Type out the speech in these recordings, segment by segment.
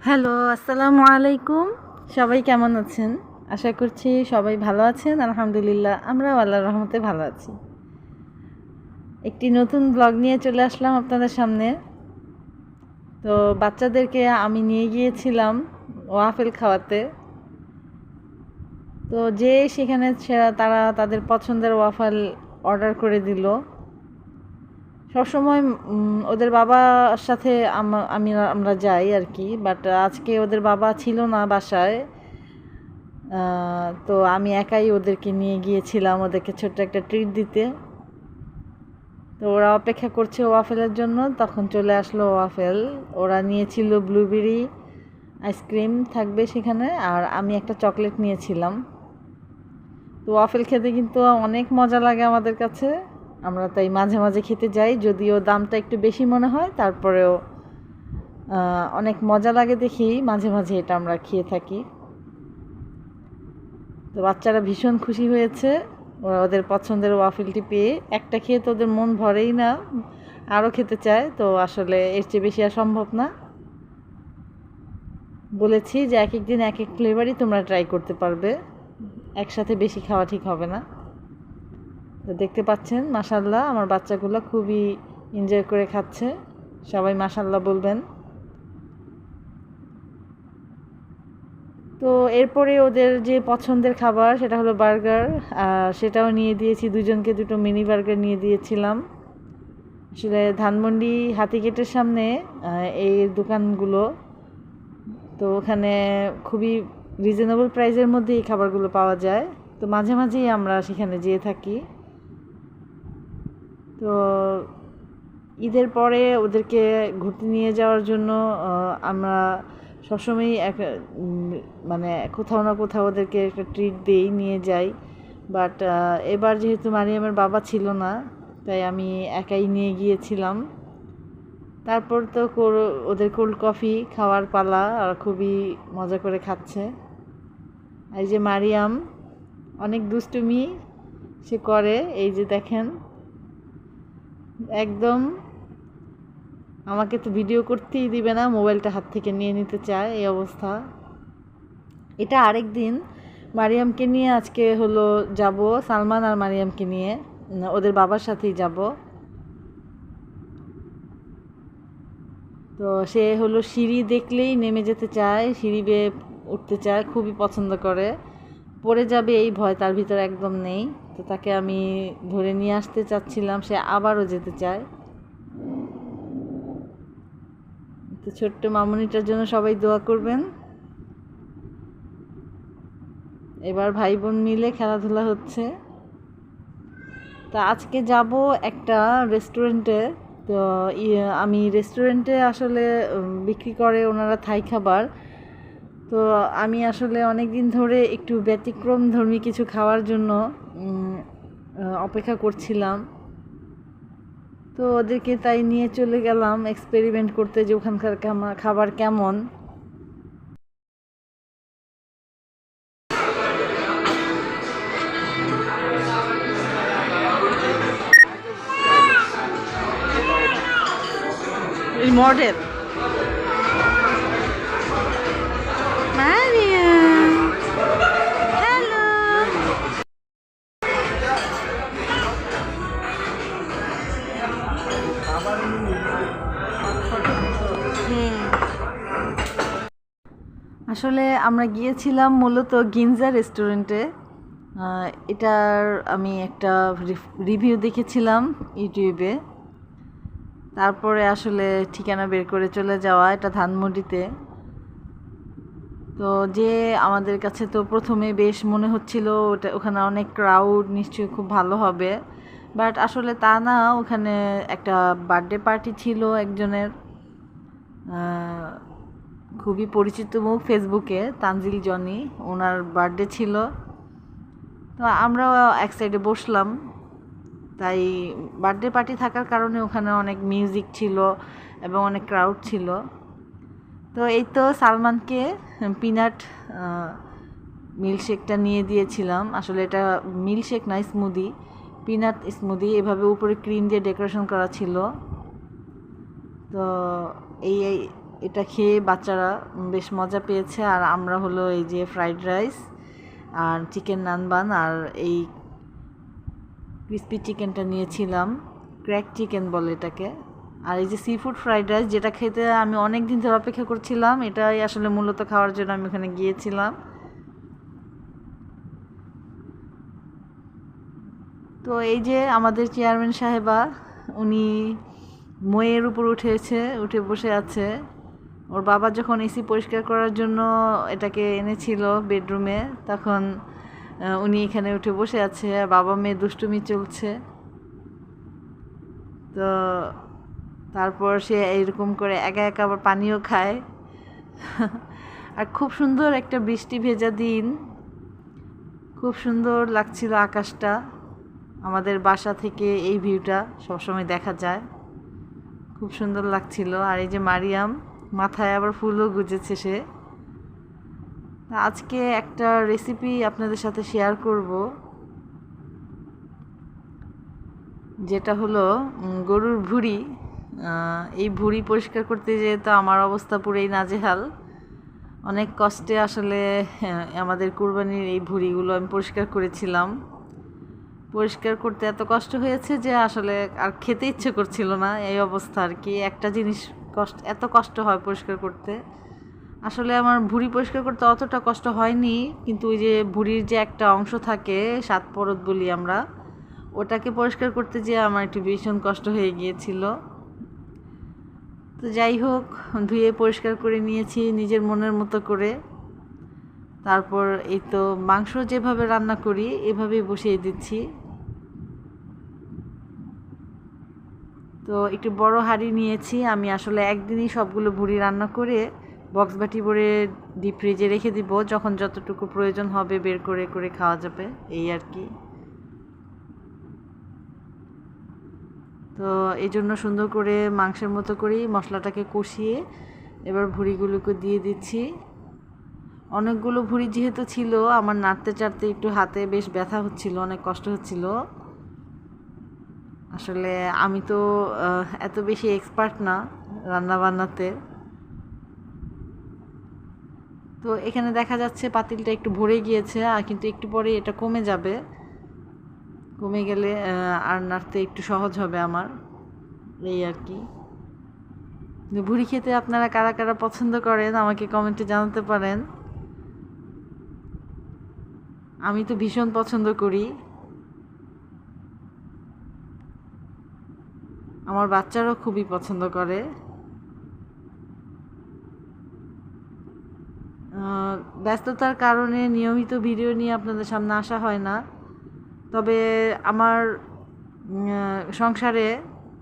Hello, আসসালামু আলাইকুম। সবাই কেমন আছেন? আশা করছি সবাই ভালো আছেন। আলহামদুলিল্লাহ, আমরাও আল্লাহর রহমতে ভালো আছি। একটি নতুন ব্লগ নিয়ে চলে আসলাম আপনাদের সামনে। তো বাচ্চাদেরকে আমি নিয়ে গিয়েছিলাম ওয়াফেল খাওয়াতে। তো সেখানে তারা তাদের পছন্দের ওয়াফেল অর্ডার করে দিল। সবসময় ওদের বাবার সাথে আমরা যাই আর কি, বাট আজকে ওদের বাবা ছিল না বাসায়। তো আমি একাই ওদেরকে নিয়ে গিয়েছিলাম ওদেরকে ছোট্ট একটা ট্রিট দিতে। তো ওরা অপেক্ষা করছে ওয়াফেলের জন্য, তখন চলে আসলো ওয়াফেল। ওরা নিয়েছিল ব্লুবেরি আইসক্রিম থাকবে সেখানে, আর আমি একটা চকলেট নিয়েছিলাম। তো ওয়াফেল খেতে কিন্তু অনেক মজা লাগে আমাদের কাছে। আমরা তাই মাঝে মাঝে খেতে যাই, যদিও দামটা একটু বেশি মনে হয়, তারপরেও অনেক মজা লাগে দেখেই মাঝে মাঝে এটা আমরা খেয়ে থাকি। তো বাচ্চারা ভীষণ খুশি হয়েছে ওরা ওদের পছন্দের ওয়াফেলটি পেয়ে। একটা খেয়ে তো ওদের মন ভরেই না, আরও খেতে চায়। তো আসলে এর চেয়ে বেশি আর সম্ভব না। বলেছি যে এক এক দিন এক এক ফ্লেভারই তোমরা ট্রাই করতে পারবে, একসাথে বেশি খাওয়া ঠিক হবে না। তো দেখতে পাচ্ছেন মাশাল্লাহ আমার বাচ্চাগুলো খুবই এনজয় করে খাচ্ছে। সবাই মাশাল্লাহ বলবেন। তো এরপরে ওদের যে পছন্দের খাবার সেটা হলো বার্গার, সেটাও নিয়ে দিয়েছি। দুজনকে দুটো মিনি বার্গার নিয়ে দিয়েছিলাম। আসলে ধানমন্ডি হাতিগেটের সামনে এই দোকানগুলো, তো ওখানে খুবই রিজনেবল প্রাইসের মধ্যে এই খাবারগুলো পাওয়া যায়। তো মাঝে মাঝেই আমরা সেখানে যেয়ে থাকি। তো ঈদের পরে ওদেরকে ঘুরতে নিয়ে যাওয়ার জন্য আমরা সবসময়ই মানে কোথাও না কোথাও ওদেরকে একটা ট্রিট দিই, নিয়ে যাই। বাট এবার যেহেতু মারিয়ামের বাবা ছিল না, তাই আমি একাই নিয়ে গিয়েছিলাম। তারপর তো ওদের কোল্ড কফি খাওয়ার পালা, আর খুবই মজা করে খাচ্ছে। এই যে মারিয়াম অনেক দুষ্টুমি সে করে, এই যে দেখেন একদম আমাকে তো ভিডিও করতেই দিবে না, মোবাইলটা হাত থেকে নিয়ে নিতে চায়, এই অবস্থা। এটা আরেক দিন মারিয়ামকে নিয়ে আজকে হলো যাব, সালমান আর মারিয়ামকে নিয়ে ওদের বাবার সাথেই যাব। তো সে হলো সিঁড়ি দেখলেই নেমে যেতে চায়, সিঁড়ি বেয়ে উঠতে চায়, খুবই পছন্দ করে। পড়ে যাবে এই ভয় তার ভিতরে একদম নেই। তো তাকে আমি ধরে নিয়ে আসতে চাচ্ছিলাম, সে আবারও যেতে চায়। তো ছোট্ট মামুনিটার জন্য সবাই দোয়া করবেন। এবার ভাই বোন মিলে খেলাধুলা হচ্ছে। তা আজকে যাব একটা রেস্টুরেন্টে। তো আমি রেস্টুরেন্টে আসলে বিক্রি করে ওনারা থাই খাবার। তো আমি আসলে অনেক দিন ধরে একটু ব্যতিক্রম ধর্মী কিছু খাওয়ার জন্য অপেক্ষা করছিলাম। তো ওদেরকে তাই নিয়ে চলে গেলাম এক্সপেরিমেন্ট করতে যে ওখানকার খাবার কেমন। এই মডেল মারিয়াম, হ্যালো। আসলে আমরা গিয়েছিলাম মূলত গিনজা রেস্টুরেন্টে। এটার আমি একটা রিভিউ দেখেছিলাম ইউটিউবে, তারপরে আসলে ঠিকানা বের করে চলে যাওয়া। এটা ধানমন্ডিতে। তো আমাদের কাছে তো প্রথমে বেশ মনে হচ্ছিল ওখানে অনেক ক্রাউড, নিশ্চয়ই খুব ভালো হবে। বাট আসলে তা না, ওখানে একটা বার্থডে পার্টি ছিল একজনের, খুবই পরিচিত মুখ ফেসবুকে, তানজিল জনি, ওনার বার্থডে ছিল। তো আমরাও এক সাইডে বসলাম। তাই বার্থডে পার্টি থাকার কারণে ওখানে অনেক মিউজিক ছিল এবং অনেক ক্রাউড ছিল। তো এই তো সালমানকে পিনাট মিল্কশেকটা নিয়ে দিয়েছিলাম। আসলে এটা মিল্কশেক না, স্মুদি, পিনাট স্মুদি। এভাবে উপরে ক্রিম দিয়ে ডেকোরেশন করা ছিল। তো এই এটা খেয়ে বাচ্চারা বেশ মজা পেয়েছে। আর আমরা হলো এই যে ফ্রাইড রাইস আর চিকেন নানবান আর এই ক্রিসপি চিকেনটা নিয়েছিলাম, ক্র্যাক চিকেন বলে এটাকে। আর এই যে সি ফুড ফ্রাইড রাইস, যেটা খেতে আমি অনেক দিন ধরে অপেক্ষা করছিলাম, এটাই আসলে মূলত খাওয়ার জন্য আমি ওখানে গিয়েছিলাম। তো এই যে আমাদের চেয়ারম্যান সাহেবা, উনি মইয়ের উপর উঠে বসে আছে। ওর বাবা যখন এসি পরিষ্কার করার জন্য এটাকে এনেছিল বেডরুমে, তখন উনি এখানে উঠে বসে আছে, বাবা মেয়ে দুষ্টুমি চলছে। তো তারপর সে এইরকম করে একা একা আবার পানিও খায়। আর খুব সুন্দর একটা বৃষ্টি ভেজা দিন, খুব সুন্দর লাগছিল আকাশটা। আমাদের বাসা থেকে এই ভিউটা সবসময় দেখা যায়, খুব সুন্দর লাগছিল। আর এই যে মারিয়াম মাথায় আবার ফুলও গুজেছে সে। আজকে একটা রেসিপি আপনাদের সাথে শেয়ার করব, যেটা হলো গরুর ভুঁড়ি। এই ভুঁড়ি পরিষ্কার করতে যেয়ে তো আমার অবস্থা পুরোই নাজেহাল। অনেক কষ্টে আসলে আমাদের কুরবানির এই ভুঁড়িগুলো আমি পরিষ্কার করেছিলাম। পরিষ্কার করতে এত কষ্ট হয়েছে যে আসলে আর খেতে ইচ্ছে করছিল না, এই অবস্থা আর কি। একটা জিনিস এত কষ্ট হয় পরিষ্কার করতে। আসলে আমার ভুঁড়ি পরিষ্কার করতে অতটা কষ্ট হয়নি, কিন্তু ওই যে ভুঁড়ির যে একটা অংশ থাকে, সাত পরত বলি আমরা, ওটাকে পরিষ্কার করতে যেয়ে আমার একটু ভীষণ কষ্ট হয়ে গিয়েছিল। তো যাই হোক, ধুয়ে পরিষ্কার করে নিয়েছি নিজের মনের মতো করে। তারপর এই তো মাংস যেভাবে রান্না করি এভাবেই বসিয়ে দিচ্ছি। তো একটু বড় হাঁড়ি নিয়েছি আমি, আসলে একদিনই সবগুলো ভুঁড়ি রান্না করে বক্স বাটি ভরে ডিপ ফ্রিজে রেখে দিব, যখন যতটুকু প্রয়োজন হবে বের করে করে খাওয়া যাবে, এই আর কি। তো এই জন্য সুন্দর করে মাংসের মতো করেই মশলাটাকে কষিয়ে এবার ভুঁড়িগুলোকে দিয়ে দিচ্ছি। অনেকগুলো ভুঁড়ি যেহেতু ছিল, আমার নাড়তে চাড়তে একটু হাতে বেশ ব্যথা হচ্ছিল, অনেক কষ্ট হচ্ছিল। আসলে আমি তো এত বেশি এক্সপার্ট না রান্না বান্নাতে। তো এখানে দেখা যাচ্ছে পাতিলটা একটু ভরে গিয়েছে, আর কিন্তু একটু পরে এটা কমে যাবে। কমে গেলে আর নাড়তে একটু সহজ হবে আমার, এই আর কি। ভুঁড়ি খেতে আপনারা কারা কারা পছন্দ করেন আমাকে কমেন্টে জানাতে পারেন। আমি তো ভীষণ পছন্দ করি, আমার বাচ্চারাও খুবই পছন্দ করে। ব্যস্ততার কারণে নিয়মিত ভিডিও নিয়ে আপনাদের সামনে আসা হয় না, তবে আমার সংসারে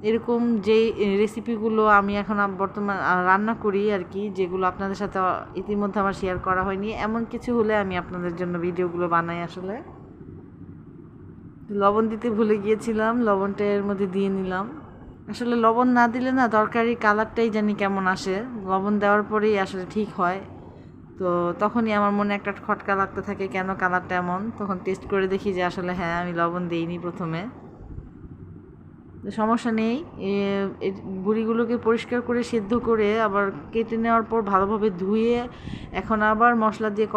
এরকম যেই রেসিপিগুলো আমি এখন বর্তমান রান্না করি আর কি, যেগুলো আপনাদের সাথে ইতিমধ্যে আমার শেয়ার করা হয়নি, এমন কিছু হলে আমি আপনাদের জন্য ভিডিওগুলো বানাই। আসলে লবণ দিতে ভুলে গিয়েছিলাম, লবণটা এর মধ্যে দিয়ে নিলাম। আসলে লবণ না দিলে না তরকারির কালারটাই জানি কেমন আসে, লবণ দেওয়ার পরেই আসলে ঠিক হয়। তো তখনই আমার মনে একটা খটকা লাগতে থাকে, কেন কালারটা এমন। তখন টেস্ট করে দেখি যে আসলে হ্যাঁ, আমি লবণ দিইনি প্রথমে। সমস্যা নেই। বুড়িগুলোকে পরিষ্কার করে সেদ্ধ করে আবার কেটে নেওয়ার পর ভালোভাবে ধুয়ে এখন আবার মশলা দিয়ে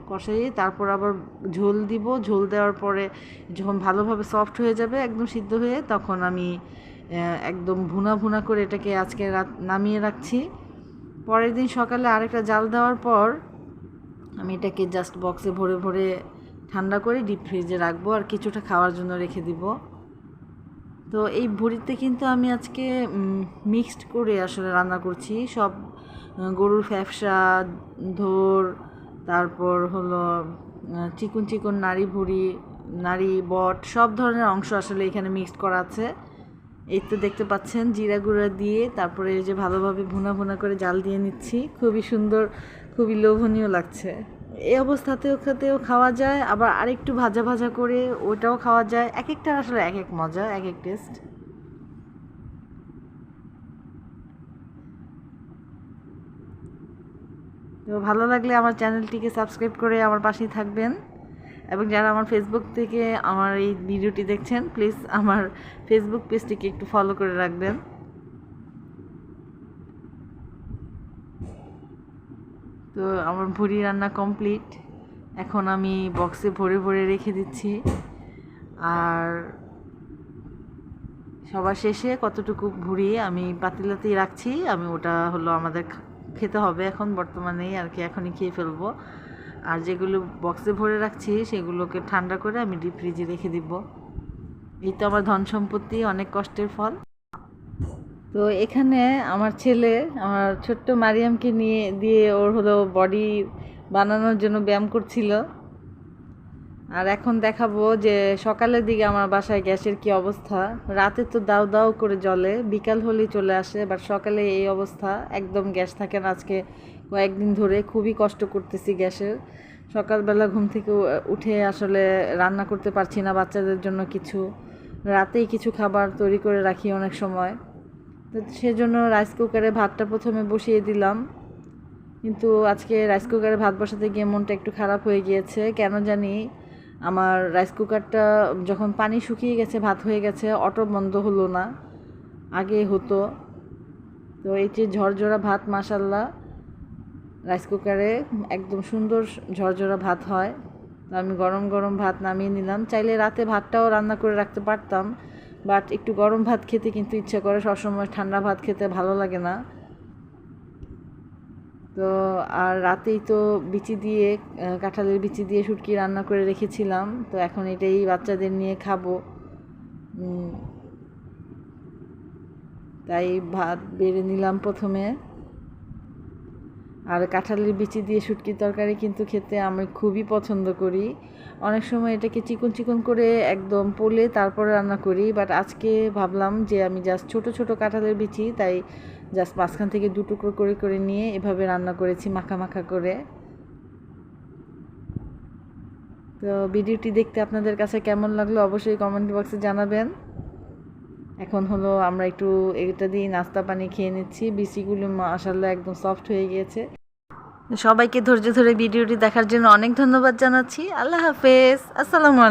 কষাই তারপর আবার ঝোল দিব। ঝোল দেওয়ার পরে যখন ভালোভাবে সফট হয়ে যাবে, একদম সিদ্ধ হয়ে, তখন আমি একদম ভুনা ভুনা করে এটাকে আজকে নামিয়ে রাখছি। পরের দিন সকালে আরেকটা জাল দেওয়ার পর আমি এটাকে জাস্ট বক্সে ভরে ভরে ঠান্ডা করে ডিপ ফ্রিজে রাখবো, আর কিছুটা খাওয়ার জন্য রেখে দিব। তো এই ভুঁড়িতে কিন্তু আমি আজকে মিক্সড করে আসলে রান্না করছি, সব গরুর ফ্যাপসা, ধোর, তারপর হলো চিকন চিকন নাড়ি ভুঁড়ি, নাড়ি বট, সব ধরনের অংশ আসলে এখানে মিক্সড করা আছে। এই তো দেখতে পাচ্ছেন, জিরা গুঁড়া দিয়ে তারপরে এই যে ভালোভাবে ভুনা ভুনা করে জাল দিয়ে নিচ্ছি। খুবই সুন্দর, খুবই লোভনীয় লাগছে। এই অবস্থাতেও খেতেও খাওয়া যায়, আবার আরেকটু ভাজা ভাজা করে ওটাও খাওয়া যায়। এক একটা আসলে এক এক মজা, এক এক টেস্ট। তো ভালো লাগলে আমার চ্যানেলটিকে সাবস্ক্রাইব করে আমার পাশেই থাকবেন, এবং যারা আমার ফেসবুক থেকে আমার এই ভিডিওটি দেখছেন, প্লিজ আমার ফেসবুক পেজটিকে একটু ফলো করে রাখবেন। তো আমার ভুড়ি রান্না কমপ্লিট। এখন আমি বক্সে ভরে ভরে রেখে দিচ্ছি। আর সবার শেষে কতটুকু ভুড়ি আমি পাতিলাতেই রাখছি, আমি ওটা হলো আমাদের খেতে হবে এখন বর্তমানেই আর কি, এখনই খেয়ে ফেলবো। আর যেগুলো বক্সে ভরে রাখছি সেগুলোকে ঠান্ডা করে আমি ডিপ ফ্রিজে রেখে দিব। এই তো আমার ধন সম্পত্তি, অনেক কষ্টের ফল। তো এখানে আমার ছেলে আমার ছোট্ট মারিয়ামকে নিয়ে দিয়ে ওর হলো বডি বানানোর জন্য ব্যায়াম করছিল। আর এখন দেখাবো যে সকালের দিকে আমার বাসায় গ্যাসের কি অবস্থা। রাতে তো দাউ দাউ করে জ্বলে, বিকাল হলেই চলে আসে, বাট সকালে এই অবস্থা, একদম গ্যাস থাকে না। আজকে কয়েকদিন ধরে খুবই কষ্ট করতেছি গ্যাসের। সকালবেলা ঘুম থেকে উঠে আসলে রান্না করতে পারছি না বাচ্চাদের জন্য কিছু, রাতেই কিছু খাবার তৈরি করে রাখি অনেক সময়। তো সেজন্য রাইস কুকারে ভাতটা প্রথমে বসিয়ে দিলাম, কিন্তু আজকে রাইস কুকারে ভাত বসাতে গিয়ে মনটা একটু খারাপ হয়ে গিয়েছে। কেন জানি আমার রাইস কুকারটা যখন পানি শুকিয়ে গেছে, ভাত হয়ে গেছে, অটো বন্ধ হলো না, আগে হতো। তো এই যে ঝরঝরা ভাত, মাশাল্লাহ রাইস কুকারে একদম সুন্দর ঝরঝরা ভাত হয়। তো আমি গরম গরম ভাত নামিয়ে নিলাম। চাইলে রাতে ভাতটাও রান্না করে রাখতে পারতাম, বাট একটু গরম ভাত খেতে কিন্তু ইচ্ছে করে, সবসময় ঠান্ডা ভাত খেতে ভালো লাগে না। তো আর রাতেই তো বিচি দিয়ে, কাঁঠালের বিচি দিয়ে শুটকি রান্না করে রেখেছিলাম, তো এখন এটাই বাচ্চাদের নিয়ে খাবো। তাই ভাত বেড়ে নিলাম প্রথমে। আর কাঁঠালের বিচি দিয়ে শুটকির তরকারি কিন্তু খেতে আমি খুবই পছন্দ করি। অনেক সময় এটাকে চিকন চিকন করে একদম পোলে তারপরে রান্না করি, বাট আজকে ভাবলাম যে আমি জাস্ট ছোট ছোট কাঁঠালের বিচি, তাই জাস্ট মাঝখান থেকে দু টুকরো করে করে নিয়ে এভাবে রান্না করেছি মাখা মাখা করে। তো ভিডিওটি দেখতে আপনাদের কাছে কেমন লাগলো অবশ্যই কমেন্ট বক্সে জানাবেন। এখন হলো আমরা একটু এটা দিয়ে নাস্তা পানি খেয়ে নিচ্ছি। বিচিগুলো মাশাআল্লাহ একদম সফট হয়ে গিয়েছে। সবাইকে ধৈর্য ধরে ভিডিওটি দেখার জন্য অনেক ধন্যবাদ জানাচ্ছি। আল্লাহ হাফেজ, আসসালামু আলাইকুম।